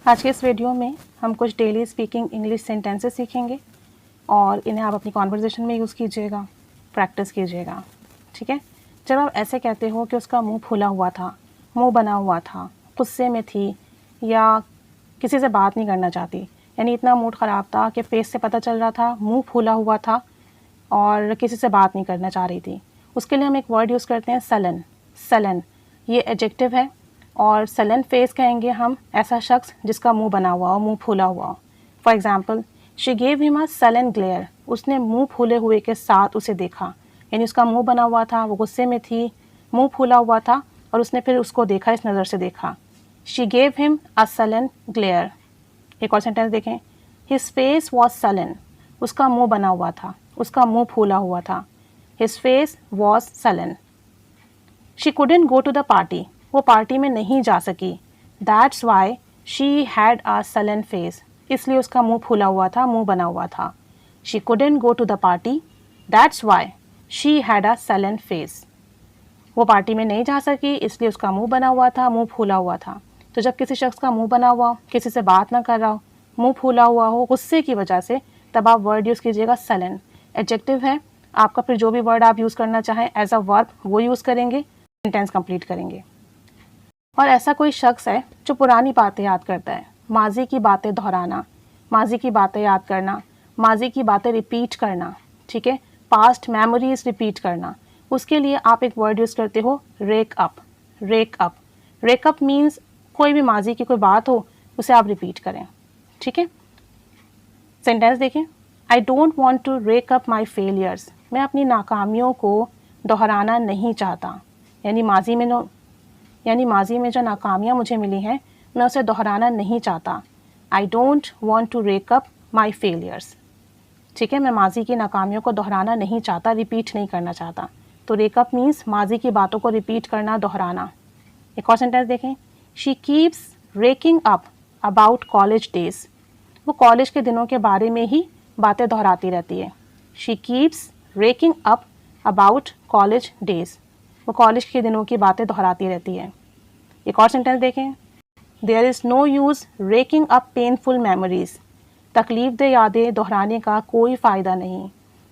आज के इस वीडियो में हम कुछ डेली स्पीकिंग इंग्लिश सेंटेंसेस सीखेंगे और इन्हें आप अपनी कॉन्वर्जेशन में यूज़ कीजिएगा, प्रैक्टिस कीजिएगा। ठीक है। जब आप ऐसे कहते हो कि उसका मुंह फूला हुआ था, मुंह बना हुआ था, गुस्से में थी या किसी से बात नहीं करना चाहती, यानी इतना मूड ख़राब था कि फेस से पता चल रहा था मुंह फूला हुआ था और किसी से बात नहीं करना चाह रही थी, उसके लिए हम एक वर्ड यूज़ करते हैं सलन। सलन ये एडजेक्टिव है और सलन फेस कहेंगे हम ऐसा शख्स जिसका मुंह बना हुआ हो, मुंह फूला हुआ हो। For example, she gave him a sullen glare, उसने मुंह फूले हुए के साथ उसे देखा, यानी उसका मुंह बना हुआ था, वो गुस्से में थी, मुंह फूला हुआ था और उसने फिर उसको देखा, इस नज़र से देखा। She gave him a sullen glare. एक और सेंटेंस देखें, हिज फेस वॉज सलन, उसका मुंह बना हुआ था, उसका मुंह फूला हुआ था। His face was sullen. She couldn't go to the party, वो पार्टी में नहीं जा सकी। That's why she had a sullen face, इसलिए उसका मुंह फूला हुआ था, मुंह बना हुआ था। She couldn't go to the party, that's why she had a sullen face. वो पार्टी में नहीं जा सकी इसलिए उसका मुंह बना हुआ था, मुंह फूला हुआ था। तो जब किसी शख्स का मुंह बना हुआ हो, किसी से बात ना कर रहा हो, मुंह फूला हुआ हो गुस्से की वजह से, तब आप वर्ड यूज़ कीजिएगा सलन। एडजेक्टिव है आपका, फिर जो भी वर्ड आप यूज़ करना चाहें एज अ वर्ब वो यूज़ करेंगे, सेंटेंस कंप्लीट करेंगे। और ऐसा कोई शख्स है जो पुरानी बातें याद करता है, माजी की बातें दोहराना, माजी की बातें याद करना, माजी की बातें रिपीट करना, ठीक है, पास्ट मेमोरीज रिपीट करना, उसके लिए आप एक वर्ड यूज़ करते हो rake up. Rake up, rake up means कोई भी माजी की कोई बात हो उसे आप रिपीट करें। ठीक है। सेंटेंस देखें, I don't want to rake up my failures, मैं अपनी नाकामियों को दोहराना नहीं चाहता, यानी माजी में जो नाकामियाँ मुझे मिली हैं मैं उसे दोहराना नहीं चाहता। I don't want to rake up my failures. ठीक है, मैं माजी की नाकामियों को दोहराना नहीं चाहता, रिपीट नहीं करना चाहता। तो रेकअप मीन्स माजी की बातों को रिपीट करना, दोहराना। एक और सेंटेंस देखें, she keeps racking up about college days, वो कॉलेज के दिनों के बारे में ही बातें दोहराती रहती है। She keeps racking up about college days, वो कॉलेज के दिनों की बातें दोहराती रहती है। एक और सेंटेंस देखें, there is no use raking up painful memories, तकलीफ दे यादें दोहराने का कोई फ़ायदा नहीं,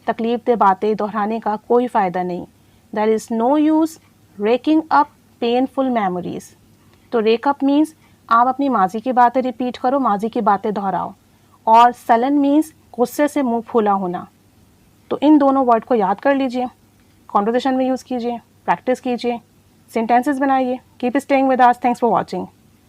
तकलीफ दे बातें दोहराने का कोई फ़ायदा नहीं। There is no use raking up painful memories. तो रेकअप मीन्स आप अपनी माजी की बातें रिपीट करो, माजी की बातें दोहराओ, और सलन मीन्स गुस्से से मुंह फूला होना। तो इन दोनों वर्ड को याद कर लीजिए, कॉन्वर्सेशन में यूज़ कीजिए, प्रैक्टिस कीजिए, सेंटेंसेस बनाइए। Keep staying with us. Thanks for watching.